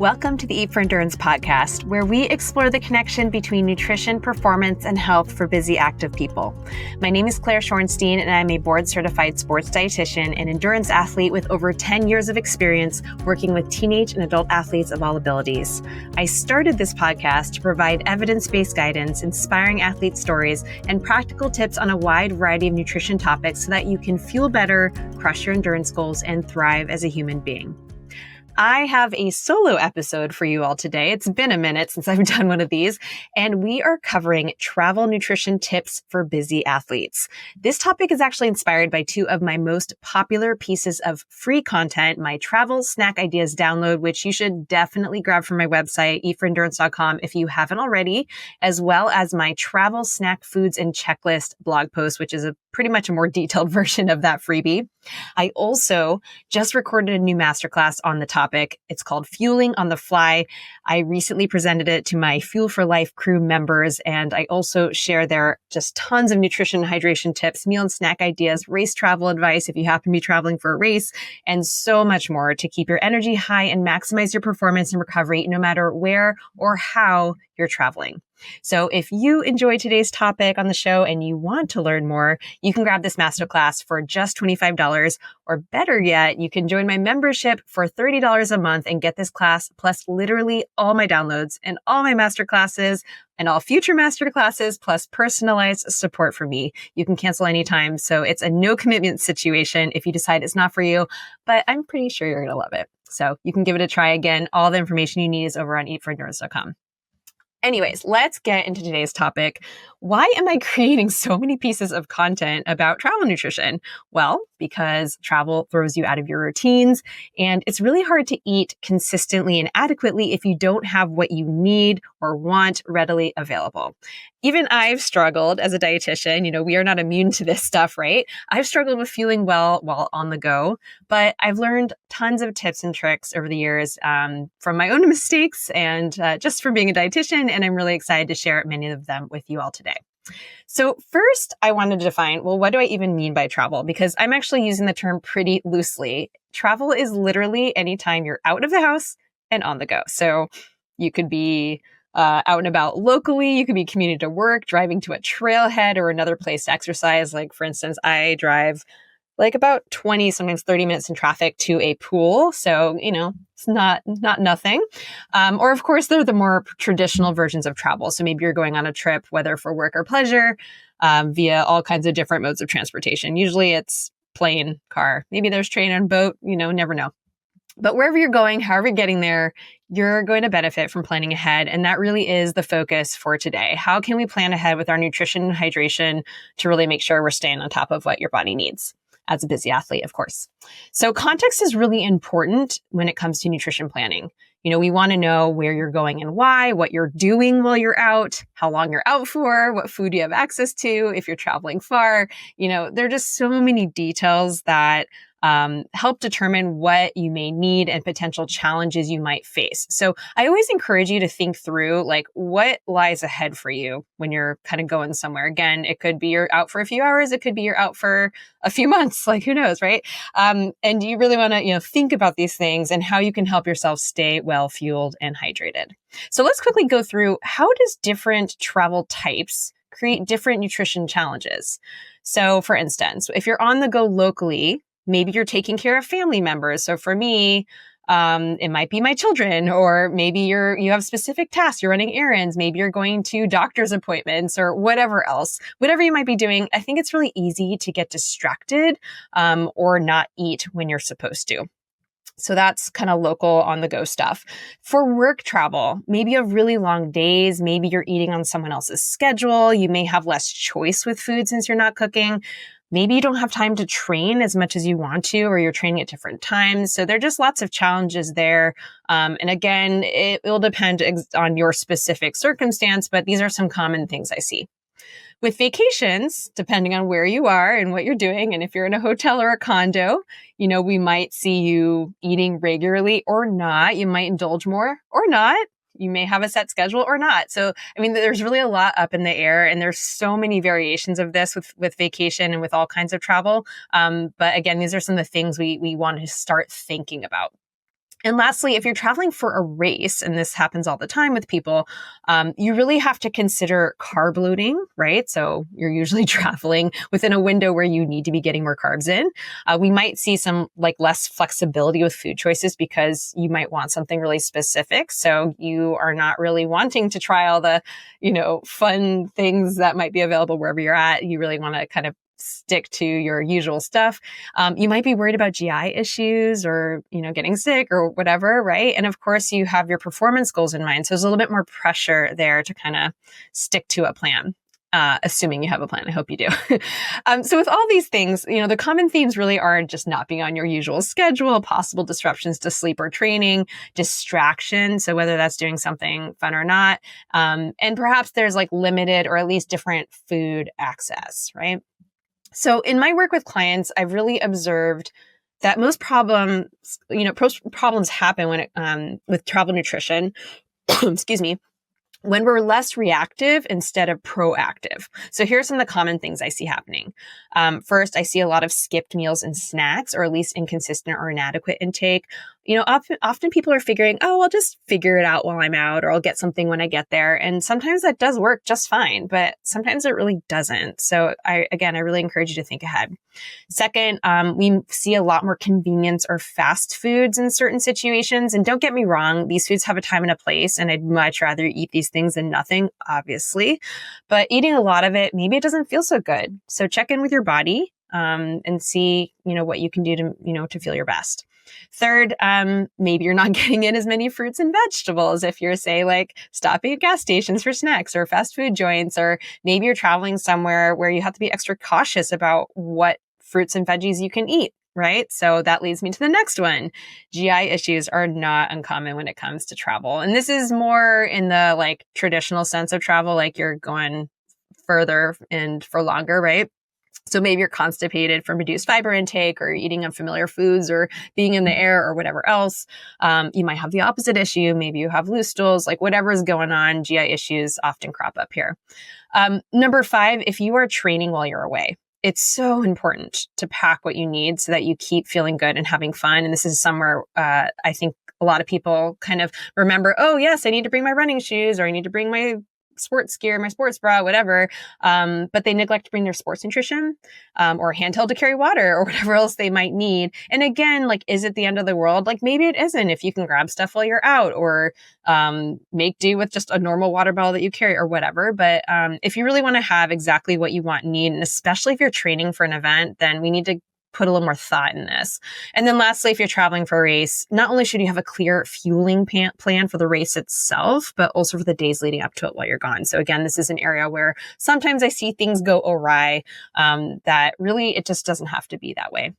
Welcome to the Eat for Endurance podcast, where we explore the connection between nutrition, performance, and health for busy, active people. My name is Claire Schornstein, and I'm a board-certified sports dietitian and endurance athlete with over 10 years of experience working with teenage and adult athletes of all abilities. I started this podcast to provide evidence-based guidance, inspiring athlete stories, and practical tips on a wide variety of nutrition topics so that you can fuel better, crush your endurance goals, and thrive as a human being. I have a solo episode for you all today. It's been a minute since I've done one of these, and we are covering travel nutrition tips for busy athletes. This topic is actually inspired by two of my most popular pieces of free content, my travel snack ideas download, which you should definitely grab from my website, eatforendurance.com, if you haven't already, as well as my travel snack foods and checklist blog post, which is pretty much a more detailed version of that freebie. I also just recorded a new masterclass on the topic. It's called Fueling on the Fly. I recently presented it to my Fuel for Life crew members, and I also share there just tons of nutrition and hydration tips, meal and snack ideas, race travel advice if you happen to be traveling for a race, and so much more to keep your energy high and maximize your performance and recovery no matter where or how you're traveling. So if you enjoyed today's topic on the show and you want to learn more, you can grab this masterclass for just $25, or better yet, you can join my membership for $30 a month and get this class plus literally all my downloads and all my masterclasses and all future masterclasses plus personalized support from me. You can cancel anytime. So it's a no commitment situation if you decide it's not for you, but I'm pretty sure you're going to love it. So you can give it a try. Again, all the information you need is over on eatforendurance.com. Anyways, let's get into today's topic. Why am I creating so many pieces of content about travel nutrition? Well, because travel throws you out of your routines, and it's really hard to eat consistently and adequately if you don't have what you need or want readily available. Even I've struggled as a dietitian. We are not immune to this stuff, right? I've struggled with feeling well while on the go, but I've learned tons of tips and tricks over the years from my own mistakes and just from being a dietitian, and I'm really excited to share many of them with you all today. So first, I wanted to define, what do I even mean by travel? Because I'm actually using the term pretty loosely. Travel is literally anytime you're out of the house and on the go. So you could be out and about locally. You could be commuting to work, driving to a trailhead or another place to exercise. Like, for instance, I drive like about 20, sometimes 30 minutes in traffic to a pool. So, it's not nothing. Or of course, they're the more traditional versions of travel. So maybe you're going on a trip, whether for work or pleasure, via all kinds of different modes of transportation. Usually it's plane, car, maybe there's train and boat, never know. But wherever you're going, however you're getting there, you're going to benefit from planning ahead. And that really is the focus for today. How can we plan ahead with our nutrition and hydration to really make sure we're staying on top of what your body needs as a busy athlete, of course. So context is really important when it comes to nutrition planning. We want to know where you're going and why, what you're doing while you're out, how long you're out for, what food you have access to, if you're traveling far. There are just so many details that help determine what you may need and potential challenges you might face. So I always encourage you to think through what lies ahead for you when you're kind of going somewhere. Again, it could be you're out for a few hours. It could be you're out for a few months, who knows, right? And you really want to, think about these things and how you can help yourself stay well fueled and hydrated. So let's quickly go through, how does different travel types create different nutrition challenges? So for instance, if you're on the go locally, maybe you're taking care of family members. So for me, it might be my children, or maybe you have specific tasks. You're running errands. Maybe you're going to doctor's appointments or whatever else. Whatever you might be doing, I think it's really easy to get distracted or not eat when you're supposed to. So that's kind of local on the go stuff. For work travel, maybe you have really long days. Maybe you're eating on someone else's schedule. You may have less choice with food since you're not cooking. Maybe you don't have time to train as much as you want to, or you're training at different times. So there are just lots of challenges there. And again, it will depend on your specific circumstance, but these are some common things I see. With vacations, depending on where you are and what you're doing, and if you're in a hotel or a condo, we might see you eating regularly or not. You might indulge more or not. You may have a set schedule or not. So, there's really a lot up in the air, and there's so many variations of this with vacation and with all kinds of travel. But again, these are some of the things we want to start thinking about. And lastly, if you're traveling for a race, and this happens all the time with people, you really have to consider carb loading, right? So you're usually traveling within a window where you need to be getting more carbs in. We might see some like less flexibility with food choices because you might want something really specific. So you are not really wanting to try all the, fun things that might be available wherever you're at. You really want to kind of stick to your usual stuff. You might be worried about GI issues or, getting sick or whatever, right? And of course, you have your performance goals in mind. So there's a little bit more pressure there to kind of stick to a plan. Assuming you have a plan. I hope you do. So with all these things, the common themes really are just not being on your usual schedule, possible disruptions to sleep or training, distraction. So whether that's doing something fun or not, and perhaps there's like limited or at least different food access, right? So in my work with clients, I've really observed that most problems happen when with travel nutrition, excuse me, when we're less reactive instead of proactive. So here's some of the common things I see happening. First, I see a lot of skipped meals and snacks, or at least inconsistent or inadequate intake. Often people are figuring, oh, I'll just figure it out while I'm out, or I'll get something when I get there. And sometimes that does work just fine, but sometimes it really doesn't. So I really encourage you to think ahead. Second, we see a lot more convenience or fast foods in certain situations. And don't get me wrong, these foods have a time and a place, and I'd much rather eat these things than nothing, obviously. But eating a lot of it, maybe it doesn't feel so good. So check in with your body and see, what you can do to feel your best. Third, maybe you're not getting in as many fruits and vegetables if you're, say, like stopping at gas stations for snacks or fast food joints, or maybe you're traveling somewhere where you have to be extra cautious about what fruits and veggies you can eat, right? So that leads me to the next one. GI issues are not uncommon when it comes to travel. And this is more in the like traditional sense of travel, like you're going further and for longer, right? So maybe you're constipated from reduced fiber intake or eating unfamiliar foods or being in the air or whatever else. You might have the opposite issue. Maybe you have loose stools, like whatever is going on, GI issues often crop up here. Number 5, if you are training while you're away, it's so important to pack what you need so that you keep feeling good and having fun. And this is somewhere I think a lot of people kind of remember, oh, yes, I need to bring my running shoes, or I need to bring my sports gear, my sports bra, whatever. But they neglect to bring their sports nutrition or handheld to carry water or whatever else they might need. And again, like, is it the end of the world? Like, maybe it isn't if you can grab stuff while you're out, or make do with just a normal water bottle that you carry or whatever. But if you really want to have exactly what you want and need, and especially if you're training for an event, then we need to put a little more thought in this. And then lastly, if you're traveling for a race, not only should you have a clear fueling plan for the race itself, but also for the days leading up to it while you're gone. So again, this is an area where sometimes I see things go awry, that really it just doesn't have to be that way.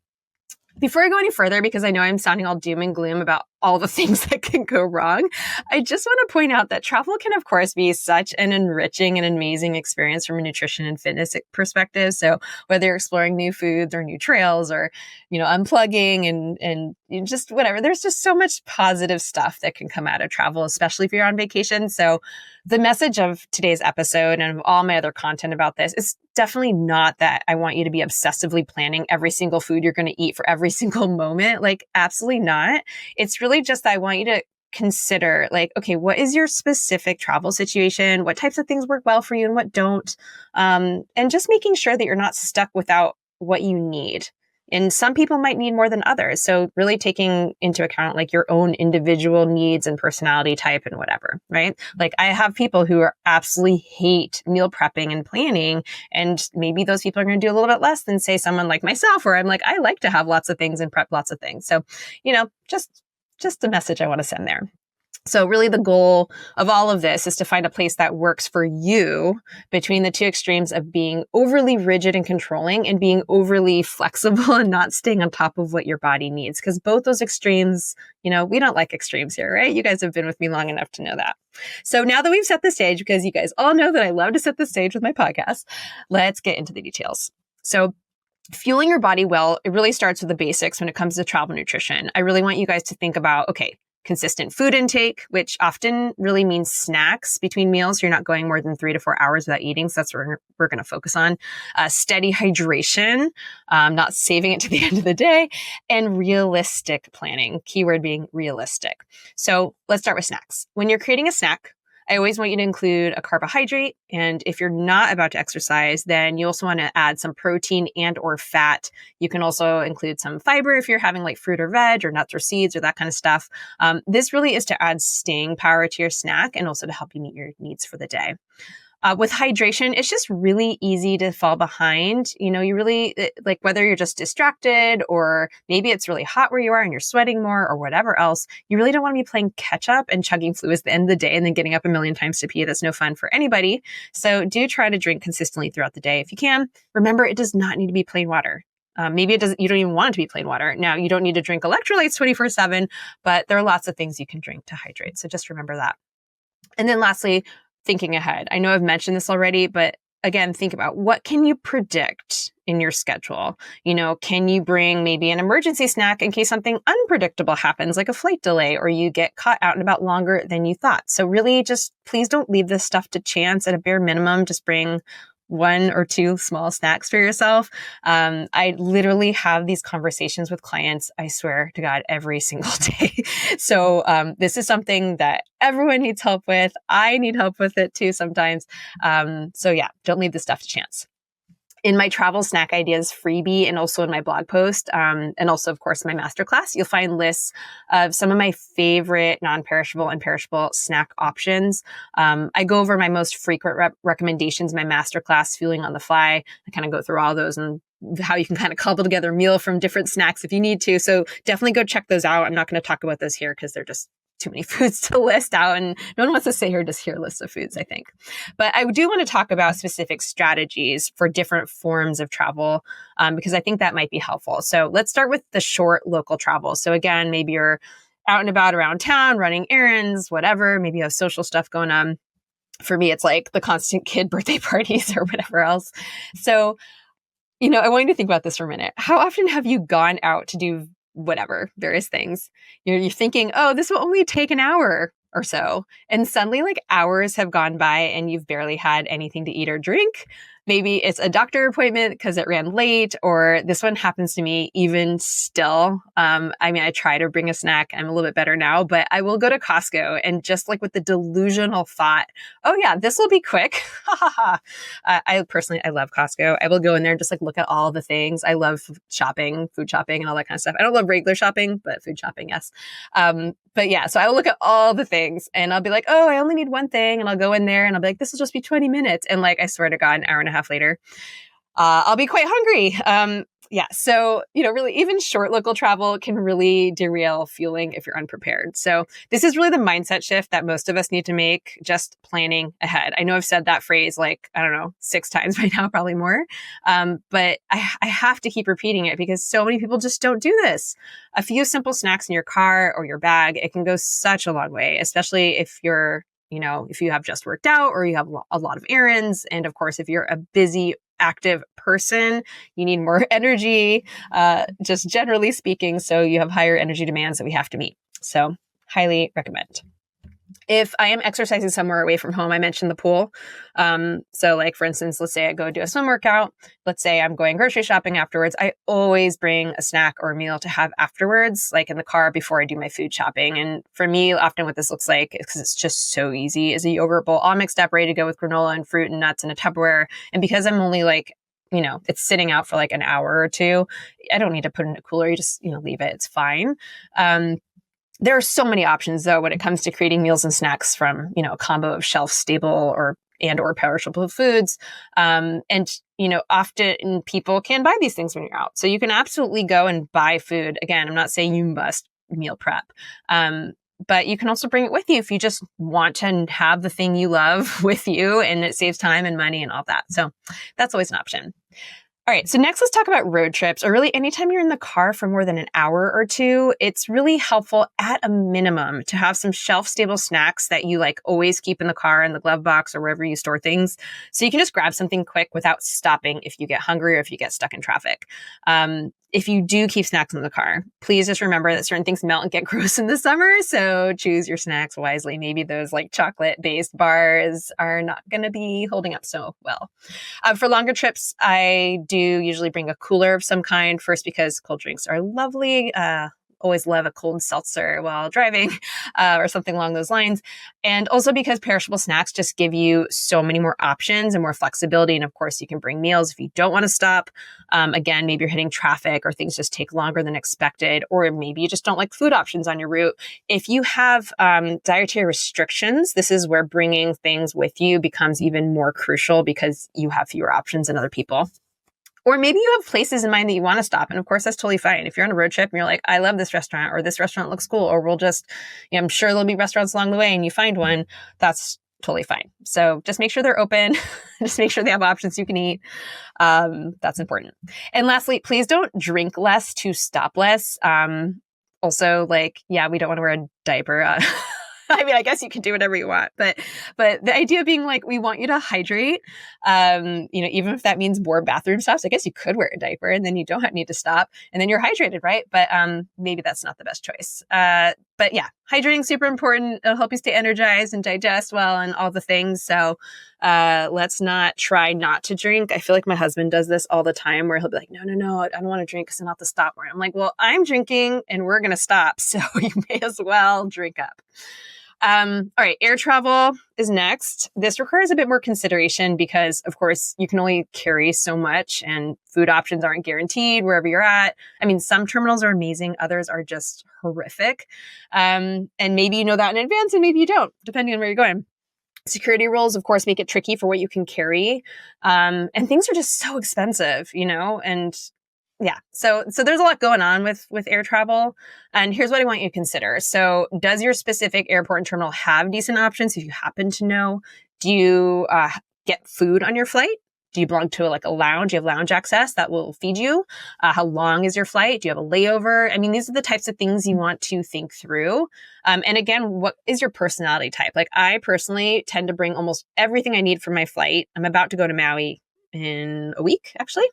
Before I go any further, because I know I'm sounding all doom and gloom about all the things that can go wrong, I just want to point out that travel can, of course, be such an enriching and amazing experience from a nutrition and fitness perspective. So whether you're exploring new foods or new trails, or, unplugging and just whatever, there's just so much positive stuff that can come out of travel, especially if you're on vacation. So the message of today's episode and of all my other content about this is definitely not that I want you to be obsessively planning every single food you're going to eat for every single moment. Like, absolutely not. It's really just that I want you to consider, like, okay, what is your specific travel situation? What types of things work well for you and what don't? And just making sure that you're not stuck without what you need. And some people might need more than others. So really taking into account like your own individual needs and personality type and whatever, right? Like, I have people who absolutely hate meal prepping and planning. And maybe those people are going to do a little bit less than, say, someone like myself, where I'm like, I like to have lots of things and prep lots of things. So, just the message I want to send there. So really the goal of all of this is to find a place that works for you between the two extremes of being overly rigid and controlling and being overly flexible and not staying on top of what your body needs. Because both those extremes, we don't like extremes here, right? You guys have been with me long enough to know that. So now that we've set the stage, because you guys all know that I love to set the stage with my podcast, let's get into the details. So fueling your body well, it really starts with the basics when it comes to travel nutrition. I really want you guys to think about, okay, consistent food intake, which often really means snacks between meals. You're not going more than 3 to 4 hours without eating. So that's what we're going to focus on. Steady hydration, not saving it to the end of the day, and realistic planning. Keyword being realistic. So let's start with snacks. When you're creating a snack, I always want you to include a carbohydrate. And if you're not about to exercise, then you also want to add some protein and or fat. You can also include some fiber if you're having like fruit or veg or nuts or seeds or that kind of stuff. This really is to add staying power to your snack and also to help you meet your needs for the day. With hydration, it's just really easy to fall behind. You really, like whether you're just distracted or maybe it's really hot where you are and you're sweating more or whatever else, you really don't want to be playing catch up and chugging fluids at the end of the day and then getting up a million times to pee. That's no fun for anybody. So do try to drink consistently throughout the day if you can. Remember, it does not need to be plain water. Maybe you don't even want it to be plain water. Now, you don't need to drink electrolytes 24/7, but there are lots of things you can drink to hydrate. So just remember that. And then lastly, thinking ahead. I know I've mentioned this already, but again, think about what can you predict in your schedule? Can you bring maybe an emergency snack in case something unpredictable happens, like a flight delay, or you get caught out and about longer than you thought? So really just please don't leave this stuff to chance. At a bare minimum, just bring 1 or 2 small snacks for yourself. I literally have these conversations with clients, I swear to God, every single day. So this is something that everyone needs help with. I need help with it too sometimes. So yeah, don't leave this stuff to chance. In my travel snack ideas freebie and also in my blog post, and also, of course, my masterclass, you'll find lists of some of my favorite non-perishable and perishable snack options. I go over my most frequent recommendations in my masterclass, Fueling on the Fly. I kind of go through all those and how you can kind of cobble together a meal from different snacks if you need to. So definitely go check those out. I'm not going to talk about those here because they're just too many foods to list out, and no one wants to sit here just hear a list of foods, I think. But I do want to talk about specific strategies for different forms of travel, because I think that might be helpful. So let's start with the short local travel. So again, maybe you're out and about around town, running errands, whatever. Maybe you have social stuff going on. For me, it's like the constant kid birthday parties or whatever else. So, I want you to think about this for a minute. How often have you gone out to do whatever, various things? You're thinking, oh, this will only take an hour or so. And suddenly like hours have gone by and you've barely had anything to eat or drink. Maybe it's a doctor appointment because it ran late, or this one happens to me even still. I try to bring a snack. I'm a little bit better now, but I will go to Costco and just like with the delusional thought, oh yeah, this will be quick. I love Costco. I will go in there and just like look at all the things. I love shopping, food shopping and all that kind of stuff. I don't love regular shopping, but food shopping, yes. But yeah, so I will look at all the things and I'll be like, oh, I only need one thing. And I'll go in there and I'll be like, this will just be 20 minutes. And like, I swear to God, an hour and a half later, I'll be quite hungry. Yeah. So, really even short local travel can really derail fueling if you're unprepared. So this is really the mindset shift that most of us need to make, just planning ahead. I know I've said that phrase like, I don't know, 6 times by now, probably more. But I have to keep repeating it because so many people just don't do this. A few simple snacks in your car or your bag, it can go such a long way, especially if if you have just worked out or you have a lot of errands. And of course, if you're a busy, active person, you need more energy, just generally speaking. So you have higher energy demands that we have to meet. So highly recommend. If I am exercising somewhere away from home, I mentioned the pool. So like, for instance, let's say I go do a swim workout. Let's say I'm going grocery shopping afterwards. I always bring a snack or a meal to have afterwards, like in the car before I do my food shopping. And for me, often what this looks like, because it's just so easy, is a yogurt bowl all mixed up, ready to go with granola and fruit and nuts in a Tupperware. And because I'm only like, it's sitting out for like an hour or two, I don't need to put it in a cooler. You just, leave it. It's fine. There are so many options, though, when it comes to creating meals and snacks from, a combo of shelf-stable or perishable foods. Often people can buy these things when you're out. So you can absolutely go and buy food. Again, I'm not saying you must meal prep. But you can also bring it with you if you just want to have the thing you love with you, and it saves time and money and all that. So that's always an option. All right, so next let's talk about road trips, or really anytime you're in the car for more than an hour or two. It's really helpful at a minimum to have some shelf-stable snacks that you like always keep in the car, in the glove box, or wherever you store things. So you can just grab something quick without stopping if you get hungry or if you get stuck in traffic. if you do keep snacks in the car, please just remember that certain things melt and get gross in the summer. So choose your snacks wisely. Maybe those like chocolate-based bars are not going to be holding up so well. For longer trips, I do usually bring a cooler of some kind. First, because cold drinks are lovely. Always love a cold seltzer while driving or something along those lines. And also because perishable snacks just give you so many more options and more flexibility. And of course, you can bring meals if you don't want to stop. Again, maybe you're hitting traffic or things just take longer than expected, or maybe you just don't like food options on your route. If you have dietary restrictions, this is where bringing things with you becomes even more crucial because you have fewer options than other people. Or maybe you have places in mind that you want to stop. And of course, that's totally fine. If you're on a road trip and you're like, I love this restaurant, or this restaurant looks cool, or we'll just, I'm sure there'll be restaurants along the way and you find one, that's totally fine. So just make sure they're open. Just make sure they have options you can eat. That's important. And lastly, please don't drink less to stop less. Also, we don't want to wear a diaper. I mean, I guess you can do whatever you want, but the idea being like, we want you to hydrate, even if that means more bathroom stops. I guess you could wear a diaper and then you don't need to stop and then you're hydrated, right? But maybe that's not the best choice. But yeah, hydrating is super important. It'll help you stay energized and digest well and all the things. So let's not try not to drink. I feel like my husband does this all the time where he'll be like, no, I don't want to drink because I'm not to stop more. I'm like, well, I'm drinking and we're going to stop. So you may as well drink up. All right, air travel is next. This requires a bit more consideration because, of course, you can only carry so much and food options aren't guaranteed wherever you're at. I mean, some terminals are amazing. Others are just horrific. And maybe you know that in advance and maybe you don't, depending on where you're going. Security rules, of course, make it tricky for what you can carry. And things are just so expensive, and yeah. So there's a lot going on with air travel. And here's what I want you to consider. So does your specific airport and terminal have decent options if you happen to know? Do you get food on your flight? Do you belong to a lounge? Do you have lounge access that will feed you? How long is your flight? Do you have a layover? I mean, these are the types of things you want to think through. And again, what is your personality type? Like I personally tend to bring almost everything I need for my flight. I'm about to go to Maui in a week, actually,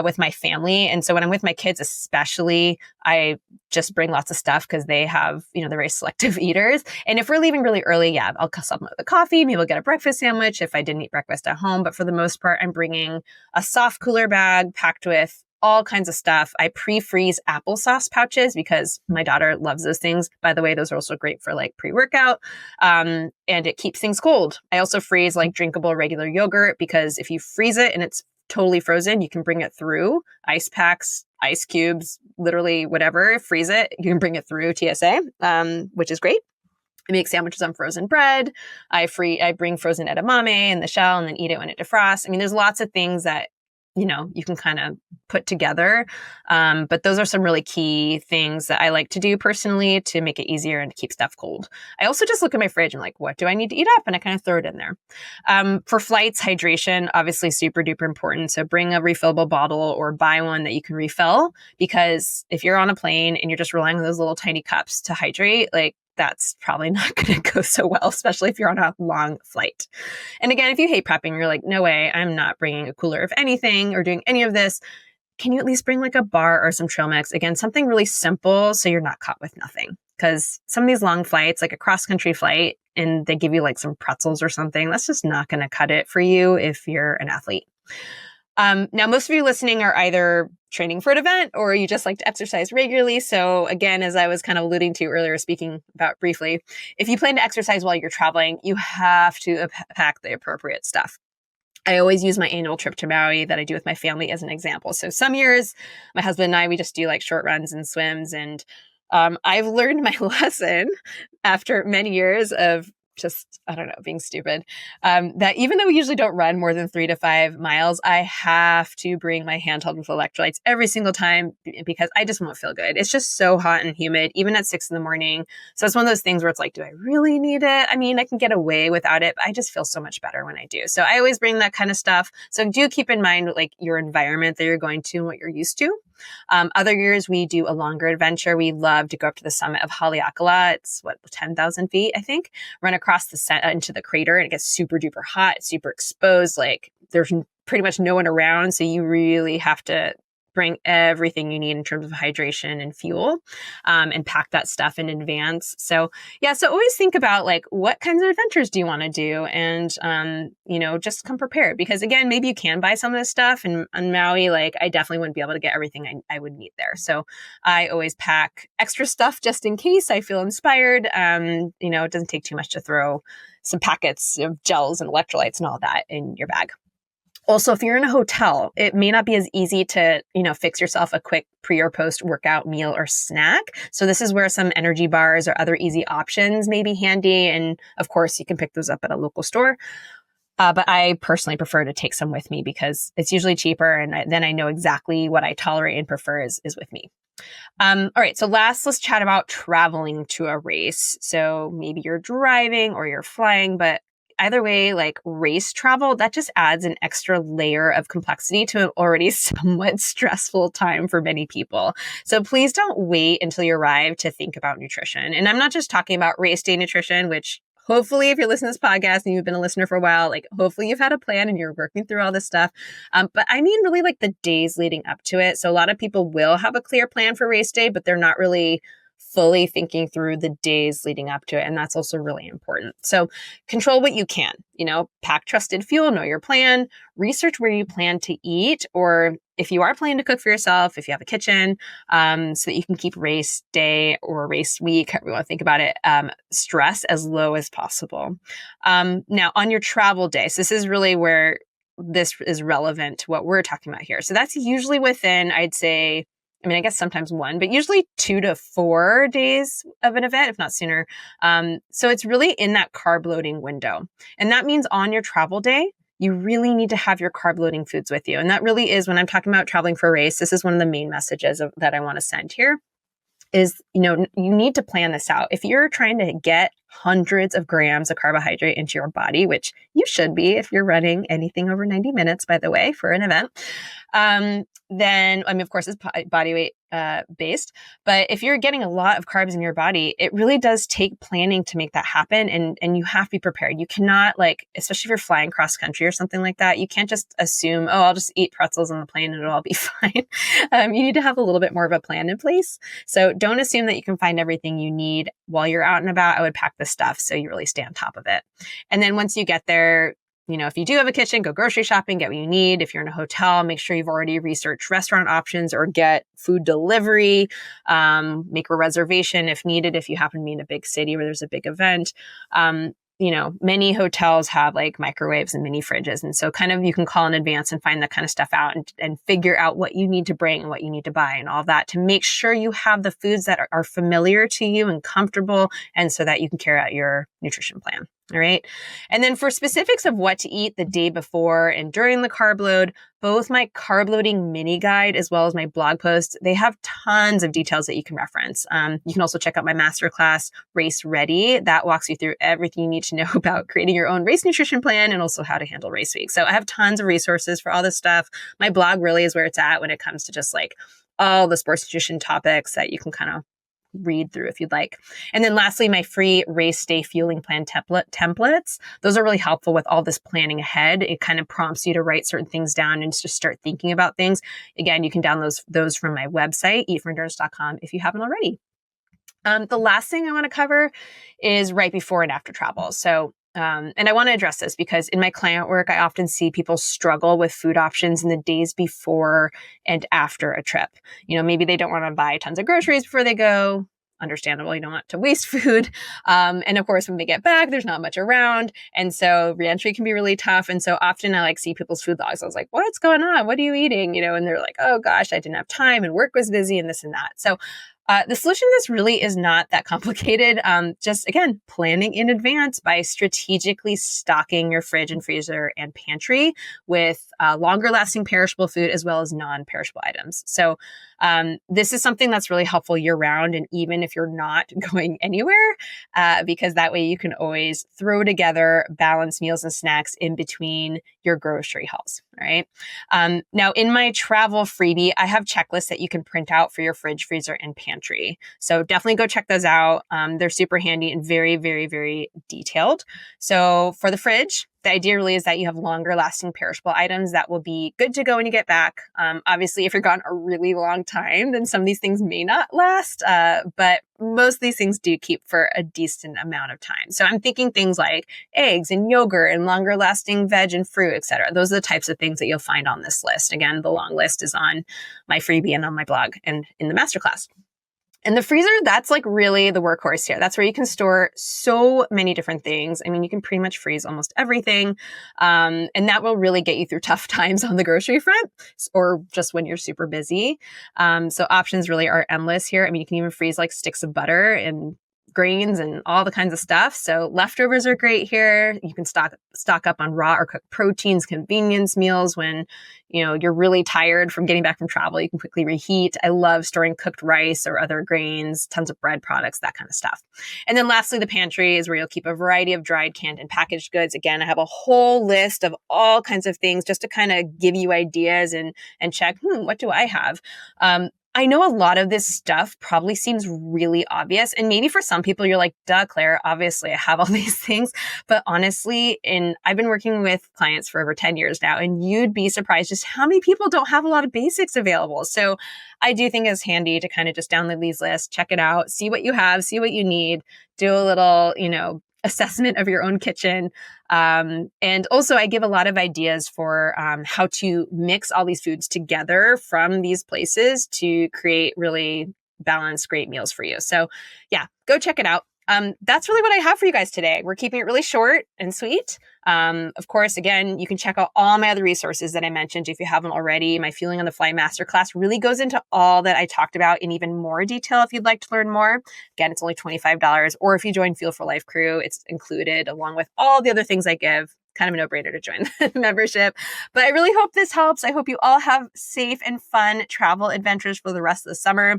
with my family. And so when I'm with my kids, especially, I just bring lots of stuff because they have, they're very selective eaters. And if we're leaving really early, I'll supplement with a coffee. Maybe I'll get a breakfast sandwich if I didn't eat breakfast at home. But for the most part, I'm bringing a soft cooler bag packed with all kinds of stuff. I pre-freeze applesauce pouches because my daughter loves those things. By the way, those are also great for pre-workout. And it keeps things cold. I also freeze drinkable regular yogurt because if you freeze it and it's totally frozen, you can bring it through. Ice packs, ice cubes, literally whatever, freeze it. You can bring it through TSA, which is great. I make sandwiches on frozen bread. I bring frozen edamame in the shell and then eat it when it defrosts. I mean, there's lots of things that you can kind of put together. But those are some really key things that I like to do personally to make it easier and to keep stuff cold. I also just look at my fridge and what do I need to eat up? And I kind of throw it in there. For flights, hydration, obviously super duper important. So bring a refillable bottle or buy one that you can refill, because if you're on a plane and you're just relying on those little tiny cups to hydrate, that's probably not going to go so well, especially if you're on a long flight. And again, if you hate prepping, you're like, no way, I'm not bringing a cooler of anything or doing any of this. Can you at least bring a bar or some trail mix? Again, something really simple so you're not caught with nothing. Because some of these long flights, like a cross-country flight, and they give you some pretzels or something, that's just not going to cut it for you if you're an athlete. Now, most of you listening are either training for an event or you just like to exercise regularly. So again, as I was kind of alluding to earlier, speaking about briefly, if you plan to exercise while you're traveling, you have to pack the appropriate stuff. I always use my annual trip to Maui that I do with my family as an example. So some years, my husband and I, we just do short runs and swims. And I've learned my lesson after many years of just, being stupid, that even though we usually don't run more than 3 to 5 miles, I have to bring my handheld with electrolytes every single time because I just won't feel good. It's just so hot and humid, even at 6 a.m. So it's one of those things where it's do I really need it? I mean, I can get away without it, but I just feel so much better when I do. So I always bring that kind of stuff. So do keep in mind your environment that you're going to and what you're used to. Other years, we do a longer adventure. We love to go up to the summit of Haleakala. It's 10,000 feet, I think. Run across into the crater, and it gets super duper hot, super exposed. There's pretty much no one around, so you really have to bring everything you need in terms of hydration and fuel, and pack that stuff in advance. So yeah, so always think about like, what kinds of adventures do you want to do? And, just come prepared, because again, maybe you can buy some of this stuff, and on Maui, like I definitely wouldn't be able to get everything I would need there. So I always pack extra stuff just in case I feel inspired. It doesn't take too much to throw some packets of gels and electrolytes and all that in your bag. Also, if you're in a hotel, it may not be as easy to, fix yourself a quick pre or post workout meal or snack. So this is where some energy bars or other easy options may be handy. And of course, you can pick those up at a local store. But I personally prefer to take some with me because it's usually cheaper. And then I know exactly what I tolerate and prefer is with me. All right. So let's chat about traveling to a race. So maybe you're driving or you're flying, but either way, like race travel, that just adds an extra layer of complexity to an already somewhat stressful time for many people. So please don't wait until you arrive to think about nutrition. And I'm not just talking about race day nutrition, which hopefully, if you're listening to this podcast and you've been a listener for a while, like hopefully you've had a plan and you're working through all this stuff. But I mean, really like the days leading up to it. So a lot of people will have a clear plan for race day, but they're not really fully thinking through the days leading up to it. And that's also really important. So control what you can, pack trusted fuel, know your plan, research where you plan to eat, or if you are planning to cook for yourself, if you have a kitchen, so that you can keep race day or race week, however you want to think about it, stress as low as possible. Now on your travel day, so this is really where this is relevant to what we're talking about here. So that's usually within, I'd say, I guess sometimes 1, but usually 2 to 4 days of an event, if not sooner. So it's really in that carb loading window. And that means on your travel day, you really need to have your carb loading foods with you. And that really is, when I'm talking about traveling for a race, this is one of the main messages that I want to send here is, you need to plan this out. If you're trying to get hundreds of grams of carbohydrate into your body, which you should be if you're running anything over 90 minutes, by the way, for an event, then, of course, it's body weight based. But if you're getting a lot of carbs in your body, it really does take planning to make that happen. And you have to be prepared. You cannot, especially if you're flying cross country or something like that, you can't just assume, oh, I'll just eat pretzels on the plane and it'll all be fine. You need to have a little bit more of a plan in place. So don't assume that you can find everything you need while you're out and about. I would pack the stuff so you really stay on top of it. And then once you get there, if you do have a kitchen, go grocery shopping, get what you need. If you're in a hotel, make sure you've already researched restaurant options or get food delivery, make a reservation if needed, if you happen to be in a big city where there's a big event. Many hotels have microwaves and mini fridges. And so kind of you can call in advance and find that kind of stuff out and figure out what you need to bring and what you need to buy and all that to make sure you have the foods that are familiar to you and comfortable, and so that you can carry out your nutrition plan. All right. And then for specifics of what to eat the day before and during the carb load, both my carb loading mini guide as well as my blog post, they have tons of details that you can reference. You can also check out my masterclass, Race Ready. That walks you through everything you need to know about creating your own race nutrition plan and also how to handle race week. So I have tons of resources for all this stuff. My blog really is where it's at when it comes to just all the sports nutrition topics that you can kind of read through if you'd like. And then lastly, my free race day fueling plan templates. Those are really helpful with all this planning ahead. It kind of prompts you to write certain things down and just start thinking about things. Again, you can download those from my website, eatforendurance.com, if you haven't already. The last thing I want to cover is right before and after travel. So and I want to address this because in my client work, I often see people struggle with food options in the days before and after a trip. Maybe they don't want to buy tons of groceries before they go. Understandable. You don't want to waste food. And of course, when they get back, there's not much around. And so reentry can be really tough. And so often I see people's food logs. I was like, what's going on? What are you eating? And they're like, oh gosh, I didn't have time and work was busy and this and that. So the solution to this really is not that complicated. Just again, planning in advance by strategically stocking your fridge and freezer and pantry with longer lasting perishable food as well as non-perishable items. So this is something that's really helpful year round. And even if you're not going anywhere, because that way you can always throw together balanced meals and snacks in between your grocery hauls. All right. Now in my travel freebie, I have checklists that you can print out for your fridge, freezer, and pantry. pantry. So definitely go check those out. They're super handy and very, very, very detailed. So for the fridge, the idea really is that you have longer lasting perishable items that will be good to go when you get back. Obviously, if you're gone a really long time, then some of these things may not last, but most of these things do keep for a decent amount of time. So I'm thinking things like eggs and yogurt and longer lasting veg and fruit, etc. Those are the types of things that you'll find on this list. Again, the long list is on my freebie and on my blog and in the masterclass. And the freezer, that's like really the workhorse here. That's where you can store so many different things. I mean, you can pretty much freeze almost everything. And that will really get you through tough times on the grocery front or just when you're super busy. So options really are endless here. I mean, you can even freeze like sticks of butter and grains and all the kinds of stuff. So leftovers are great here. You can stock up on raw or cooked proteins, convenience meals when, you're really tired from getting back from travel. You can quickly reheat. I love storing cooked rice or other grains, tons of bread products, that kind of stuff. And then lastly, the pantry is where you'll keep a variety of dried, canned, and packaged goods. Again, I have a whole list of all kinds of things just to kind of give you ideas and check, what do I have? I know a lot of this stuff probably seems really obvious. And maybe for some people, you're like, duh, Claire, obviously I have all these things. But honestly, I've been working with clients for over 10 years now, and you'd be surprised just how many people don't have a lot of basics available. So I do think it's handy to kind of just download these lists, check it out, see what you have, see what you need, do a little, assessment of your own kitchen. And also I give a lot of ideas for how to mix all these foods together from these places to create really balanced, great meals for you. So yeah, go check it out. That's really what I have for you guys today. We're keeping it really short and sweet. Of course, again, you can check out all my other resources that I mentioned if you haven't already. My Fueling on the Fly Masterclass really goes into all that I talked about in even more detail if you'd like to learn more. Again, it's only $25. Or if you join Fuel for Life Crew, it's included along with all the other things I give. Kind of a no-brainer to join the membership. But I really hope this helps. I hope you all have safe and fun travel adventures for the rest of the summer.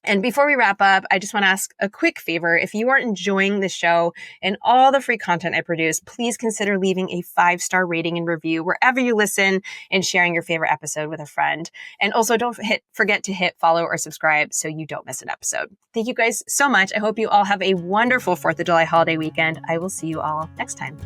And before we wrap up, I just want to ask a quick favor. If you are enjoying the show and all the free content I produce, please consider leaving a 5-star rating and review wherever you listen and sharing your favorite episode with a friend. And also don't forget to hit follow or subscribe so you don't miss an episode. Thank you guys so much. I hope you all have a wonderful 4th of July holiday weekend. I will see you all next time.